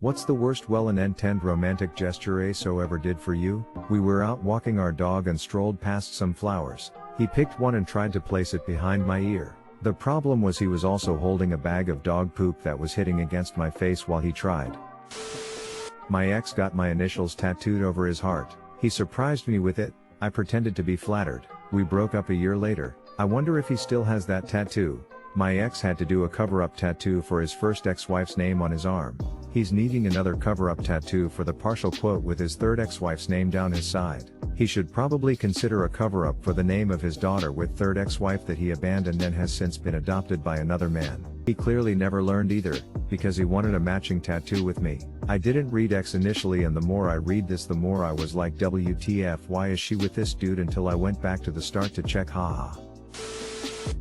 What's the worst well-inentend romantic gesture Aso ever did for you? We were out walking our dog and strolled past some flowers. He picked one and tried to place it behind my ear. The problem was he was also holding a bag of dog poop that was hitting against my face while he tried. My ex got my initials tattooed over his heart. He surprised me with it. I pretended to be flattered. We broke up a year later. I wonder if he still has that tattoo. My ex had to do a cover-up tattoo for his first ex-wife's name on his arm. He's needing another cover-up tattoo for the partial quote with his third ex-wife's name down his side. He should probably consider a cover-up for the name of his daughter with third ex-wife that he abandoned and has since been adopted by another man. He clearly never learned either, because he wanted a matching tattoo with me. I didn't read ex initially, and the more I read this the more I was like, WTF, why is she with this dude, until I went back to the start to check, haha.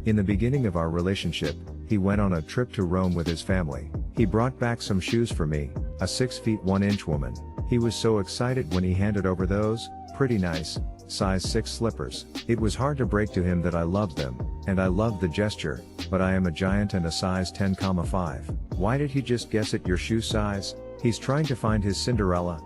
In the beginning of our relationship, he went on a trip to Rome with his family. He brought back some shoes for me, a 6 feet 1 inch woman. He was so excited when he handed over those, pretty nice, size 6 slippers. It was hard to break to him that I loved them, and I loved the gesture, but I am a giant and a size 10,5. Why did he just guess at your shoe size? He's trying to find his Cinderella.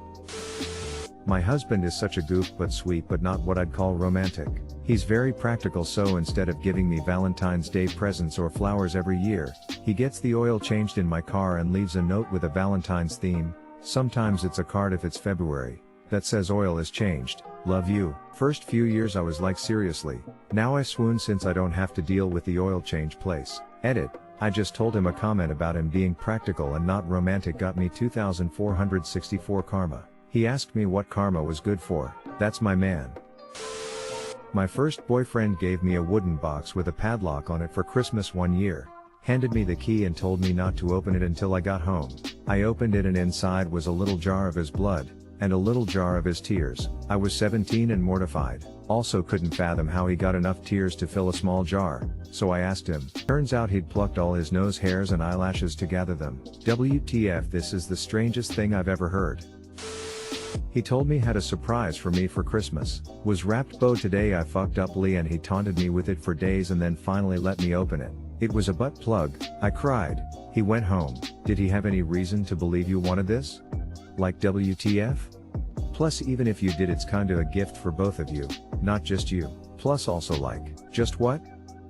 My husband is such a goof, but sweet, but not what I'd call romantic. He's very practical, so instead of giving me Valentine's Day presents or flowers every year, he gets the oil changed in my car and leaves a note with a Valentine's theme. Sometimes it's a card if it's February, that says oil is changed, love you. First few years I was like, seriously? Now I swoon since I don't have to deal with the oil change place. Edit. I just told him a comment about him being practical and not romantic got me 2,464 karma. He asked me what karma was good for. That's my man. My first boyfriend gave me a wooden box with a padlock on it for Christmas one year, handed me the key and told me not to open it until I got home. I opened it and inside was a little jar of his blood, and a little jar of his tears. I was 17 and mortified. Also couldn't fathom how he got enough tears to fill a small jar, so I asked him. Turns out he'd plucked all his nose hairs and eyelashes to gather them. WTF, this is the strangest thing I've ever heard. He told me had a surprise for me for Christmas. Was wrapped bow today. I fucked up Lee and he taunted me with it for days and then finally let me open it. It was a butt plug. I cried. He went home. Did he have any reason to believe you wanted this? Like, WTF? Plus, even if you did, it's kinda a gift for both of you, not just you. Plus also like, just what?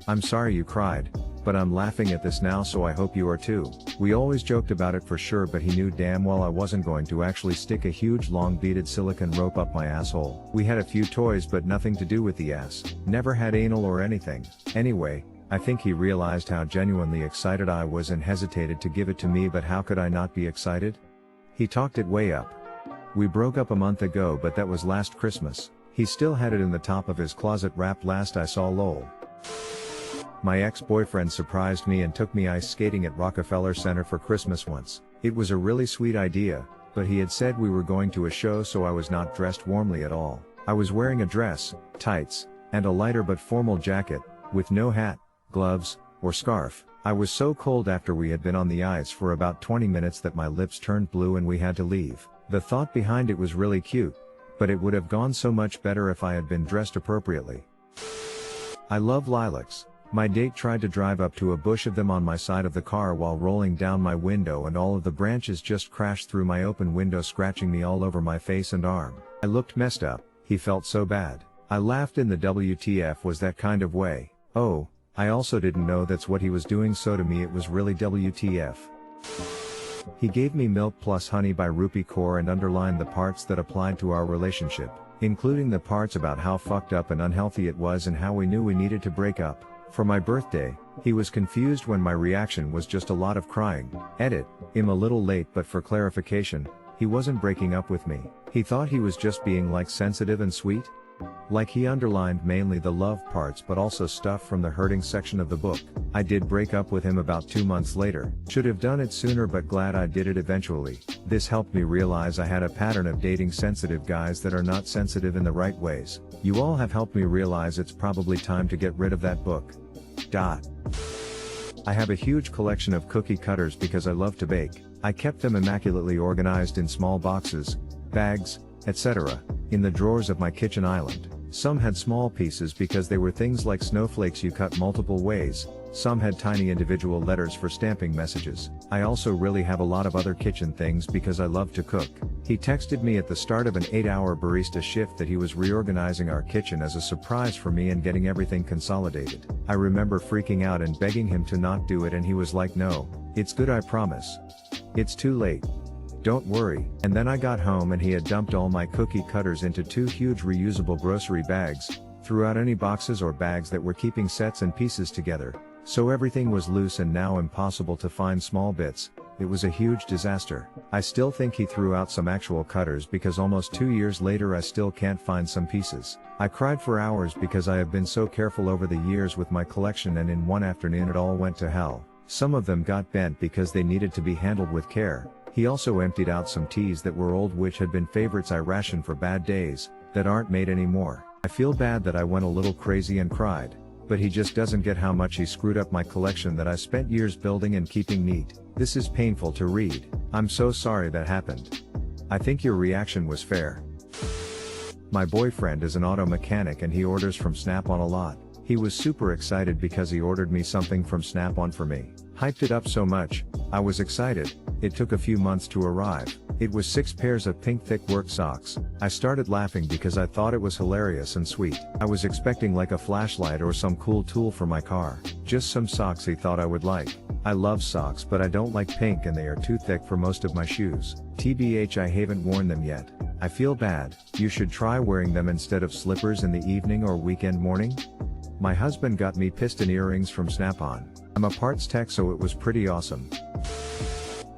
I'm sorry you cried, but I'm laughing at this now, so I hope you are too. We always joked about it for sure, but he knew damn well I wasn't going to actually stick a huge long beaded silicone rope up my asshole. We had a few toys but nothing to do with the ass. Never had anal or anything. Anyway, I think he realized how genuinely excited I was and hesitated to give it to me, but how could I not be excited? He talked it way up. We broke up a month ago, but that was last Christmas. He still had it in the top of his closet wrapped last I saw, lol. My ex-boyfriend surprised me and took me ice skating at Rockefeller Center for Christmas once. It was a really sweet idea, but he had said we were going to a show, so I was not dressed warmly at all. I was wearing a dress, tights, and a lighter but formal jacket, with no hat, gloves, or scarf. I was so cold after we had been on the ice for about 20 minutes that my lips turned blue and we had to leave. The thought behind it was really cute, but it would have gone so much better if I had been dressed appropriately. I love lilacs. My date tried to drive up to a bush of them on my side of the car while rolling down my window, and all of the branches just crashed through my open window, scratching me all over my face and arm. I looked messed up. He felt so bad. I laughed in the WTF was that kind of way. Oh, I also didn't know that's what he was doing, so to me it was really WTF. He gave me Milk Plus Honey by Rupi Kaur and underlined the parts that applied to our relationship, including the parts about how fucked up and unhealthy it was and how we knew we needed to break up. For my birthday, he was confused when my reaction was just a lot of crying. Edit. I'm a little late, but for clarification, he wasn't breaking up with me. He thought he was just being like sensitive and sweet. Like, he underlined mainly the love parts but also stuff from the hurting section of the book. I did break up with him about 2 months later. Should have done it sooner, but glad I did it eventually. This helped me realize I had a pattern of dating sensitive guys that are not sensitive in the right ways. You all have helped me realize it's probably time to get rid of that book. I have a huge collection of cookie cutters because I love to bake. I kept them immaculately organized in small boxes, bags, etc., in the drawers of my kitchen island. Some had small pieces because they were things like snowflakes you cut multiple ways, Some had tiny individual letters for stamping messages. I also really have a lot of other kitchen things because I love to cook. He texted me at the start of an 8-hour barista shift that he was reorganizing our kitchen as a surprise for me and getting everything consolidated. I remember freaking out and begging him to not do it, and he was like, "No, it's good, I promise. It's too late. Don't worry." And then I got home and he had dumped all my cookie cutters into 2 huge reusable grocery bags, threw out any boxes or bags that were keeping sets and pieces together. So everything was loose and now impossible to find small bits. It was a huge disaster. I still think he threw out some actual cutters because almost 2 years later I still can't find some pieces. I cried for hours because I have been so careful over the years with my collection, and in one afternoon it all went to hell. Some of them got bent because they needed to be handled with care. He also emptied out some teas that were old, which had been favorites I rationed for bad days, that aren't made anymore. I feel bad that I went a little crazy and cried. But he just doesn't get how much he screwed up my collection that I spent years building and keeping neat. This is painful to read. I'm so sorry that happened. I think your reaction was fair. My boyfriend is an auto mechanic and he orders from Snap-on a lot. He was super excited because he ordered me something from Snap-on for me. Hyped it up so much. I was excited. It took a few months to arrive. It was 6 pairs of pink thick work socks. I started laughing because I thought it was hilarious and sweet. I was expecting like a flashlight or some cool tool for my car. Just some socks he thought I would like. I love socks, but I don't like pink and they are too thick for most of my shoes. TBH, I haven't worn them yet. I feel bad. You should try wearing them instead of slippers in the evening or weekend morning. My husband got me piston earrings from Snap-on. I'm a parts tech, so it was pretty awesome.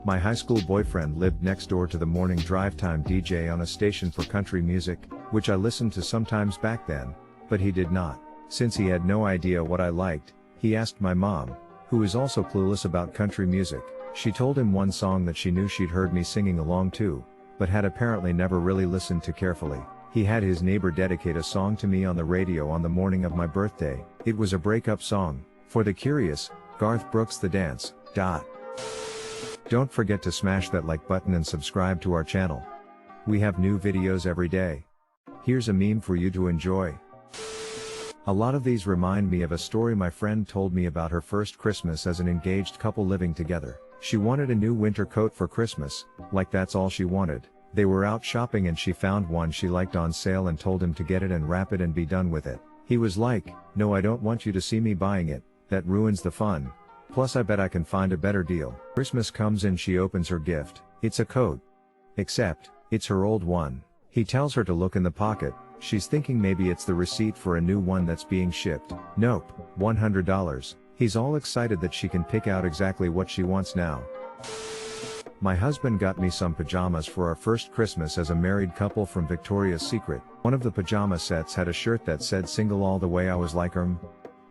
My high school boyfriend lived next door to the morning drive time DJ on a station for country music, which I listened to sometimes back then, but he did not. Since he had no idea what I liked, he asked my mom, who is also clueless about country music. She told him one song that she knew she'd heard me singing along to, but had apparently never really listened to carefully. He had his neighbor dedicate a song to me on the radio on the morning of my birthday. It was a breakup song. For the curious, Garth Brooks' The Dance. Don't forget to smash that like button and subscribe to our channel. We have new videos every day. Here's a meme for you to enjoy. A lot of these remind me of a story my friend told me about her first Christmas as an engaged couple living together. She wanted a new winter coat for Christmas, like that's all she wanted. They were out shopping and she found one she liked on sale and told him to get it and wrap it and be done with it. He was like, "No, I don't want you to see me buying it. That ruins the fun. Plus I bet I can find a better deal." Christmas comes and she opens her gift. It's a coat. Except, it's her old one. He tells her to look in the pocket. She's thinking maybe it's the receipt for a new one that's being shipped. Nope, $100. He's all excited that she can pick out exactly what she wants now. My husband got me some pajamas for our first Christmas as a married couple from Victoria's Secret. One of the pajama sets had a shirt that said "single all the way." I was like,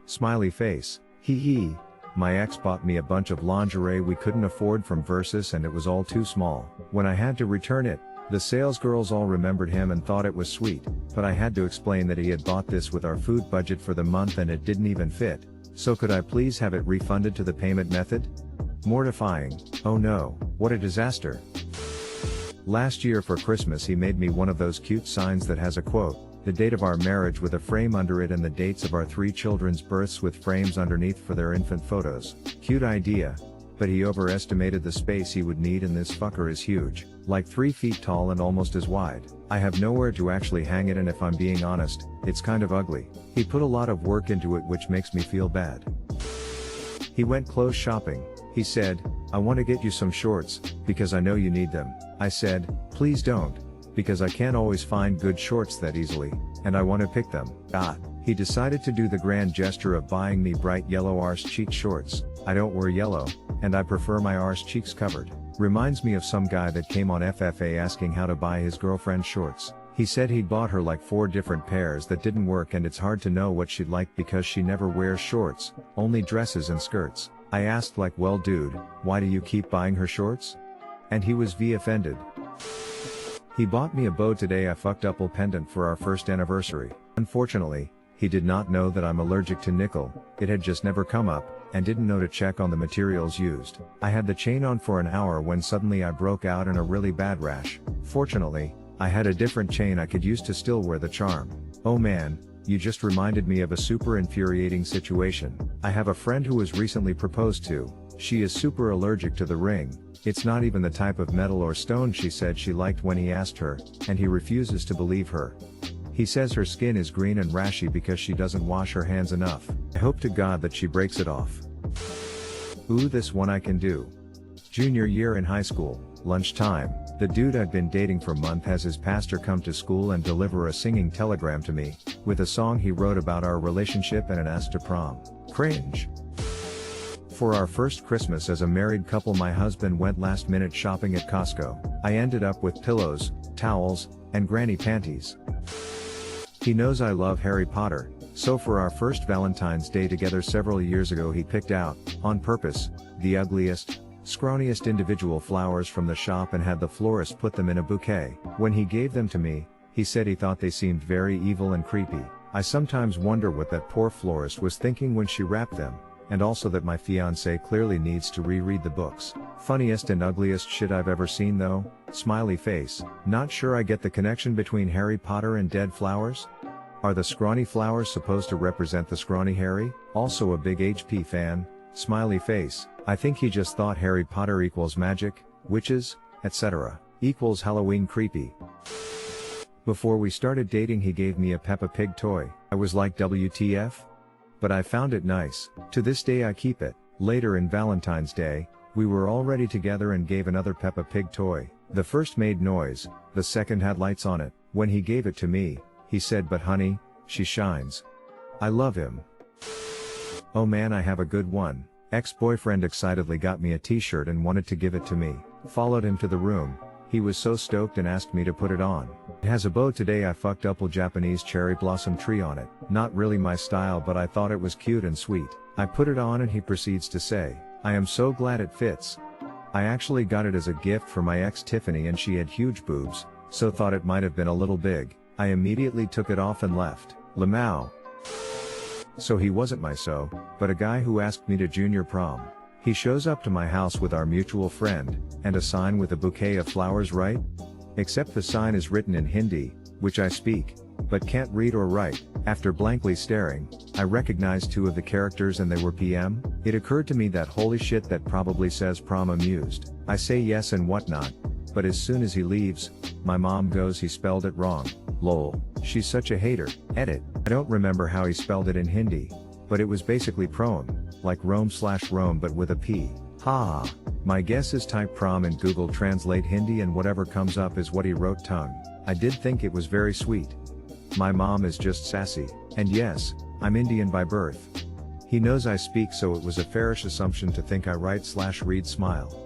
Smiley face. Hee. My ex bought me a bunch of lingerie we couldn't afford from Versus and it was all too small. When I had to return it, the salesgirls all remembered him and thought it was sweet, but I had to explain that he had bought this with our food budget for the month and it didn't even fit. So could I please have it refunded to the payment method? Mortifying. Oh no, what a disaster. Last year for Christmas he made me one of those cute signs that has a quote, the date of our marriage with a frame under it and the dates of our 3 children's births with frames underneath for their infant photos. Cute idea. But he overestimated the space he would need, and this fucker is huge, like 3 feet tall and almost as wide. I have nowhere to actually hang it, and if I'm being honest, it's kind of ugly. He put a lot of work into it, which makes me feel bad. He went clothes shopping. He said, "I want to get you some shorts, because I know you need them." I said, "Please don't, because I can't always find good shorts that easily, and I want to pick them." He decided to do the grand gesture of buying me bright yellow arse cheek shorts. I don't wear yellow, and I prefer my arse cheeks covered. Reminds me of some guy that came on FFA asking how to buy his girlfriend shorts. He said he'd bought her like 4 different pairs that didn't work, and it's hard to know what she'd like because she never wears shorts, only dresses and skirts. I asked like, "Well dude, why do you keep buying her shorts?" And he was offended. He bought me a bow today. I fucked up a pendant for our first anniversary. Unfortunately, he did not know that I'm allergic to nickel. It had just never come up, and didn't know to check on the materials used. I had the chain on for an hour when suddenly I broke out in a really bad rash. Fortunately, I had a different chain I could use to still wear the charm. Oh man, You just reminded me of a super infuriating situation. I have a friend who was recently proposed to. She is super allergic to the ring. It's not even the type of metal or stone she said she liked when he asked her, and he refuses to believe her. He says her skin is green and rashy because she doesn't wash her hands enough. I hope to God that she breaks it off. Ooh, this one I can do. Junior year in high school, lunchtime, the dude I've been dating for a month has his pastor come to school and deliver a singing telegram to me, with a song he wrote about our relationship and an ask to prom. Cringe. For our first Christmas as a married couple, my husband went last-minute shopping at Costco. I ended up with pillows, towels, and granny panties. He knows I love Harry Potter, so for our first Valentine's Day together several years ago he picked out, on purpose, the ugliest, scrawniest individual flowers from the shop and had the florist put them in a bouquet. When he gave them to me, he said he thought they seemed very evil and creepy. I sometimes wonder what that poor florist was thinking when she wrapped them, and also that my fiancé clearly needs to reread the books. Funniest and ugliest shit I've ever seen though, smiley face. Not sure I get the connection between Harry Potter and dead flowers? Are the scrawny flowers supposed to represent the scrawny Harry? Also a big HP fan, smiley face. I think he just thought Harry Potter equals magic, witches, etc. equals Halloween creepy. Before we started dating he gave me a Peppa Pig toy. I was like WTF? But I found it nice. To this day I keep it. Later in Valentine's Day, we were already together and gave another Peppa Pig toy. The first made noise, the second had lights on it. When he gave it to me, he said, "But honey, she shines." I love him. Oh man, I have a good one. Ex-boyfriend excitedly got me a t-shirt and wanted to give it to me. Followed him to the room. He was so stoked and asked me to put it on. It has a bow. Today I fucked up a Japanese cherry blossom tree on it. Not really my style, but I thought it was cute and sweet. I put it on and he proceeds to say, "I am so glad it fits." I actually got it as a gift for my ex Tiffany and she had huge boobs, so thought it might have been a little big. I immediately took it off and left. Lamau. So he wasn't my but a guy who asked me to junior prom. He shows up to my house with our mutual friend, and a sign with a bouquet of flowers, right? Except the sign is written in Hindi, which I speak, but can't read or write. After blankly staring, I recognized two of the characters and they were PM. It occurred to me that holy shit, that probably says prom amused. I say yes and whatnot, but as soon as he leaves, my mom goes, "He spelled it wrong. Lol. She's such a hater." Edit. I don't remember how he spelled it in Hindi, but it was basically prom, like Rome/Rome but with a P. Ha. My guess is type prom in Google Translate Hindi and whatever comes up is what he wrote tongue. I did think it was very sweet. My mom is just sassy. And yes, I'm Indian by birth. He knows I speak, so it was a fairish assumption to think I write/read smile.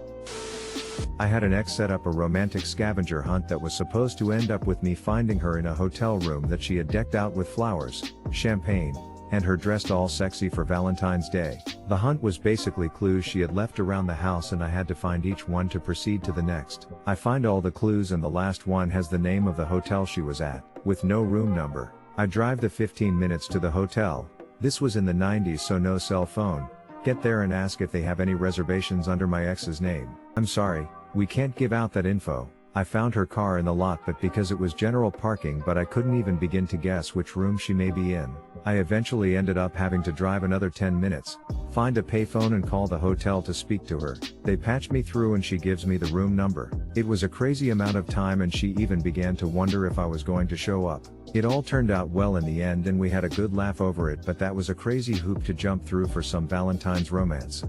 I had an ex set up a romantic scavenger hunt that was supposed to end up with me finding her in a hotel room that she had decked out with flowers, champagne, and her dressed all sexy for Valentine's Day. The hunt was basically clues she had left around the house and I had to find each one to proceed to the next. I find all the clues and the last one has the name of the hotel she was at, with no room number. I drive the 15 minutes to the hotel. This was in the 90s, so no cell phone. Get there and ask if they have any reservations under my ex's name. "I'm sorry, we can't give out that info." I found her car in the lot, but because it was general parking, but I couldn't even begin to guess which room she may be in. I eventually ended up having to drive another 10 minutes, find a payphone and call the hotel to speak to her. They patch me through and she gives me the room number. It was a crazy amount of time and she even began to wonder if I was going to show up. It all turned out well in the end and we had a good laugh over it, but that was a crazy hoop to jump through for some Valentine's romance.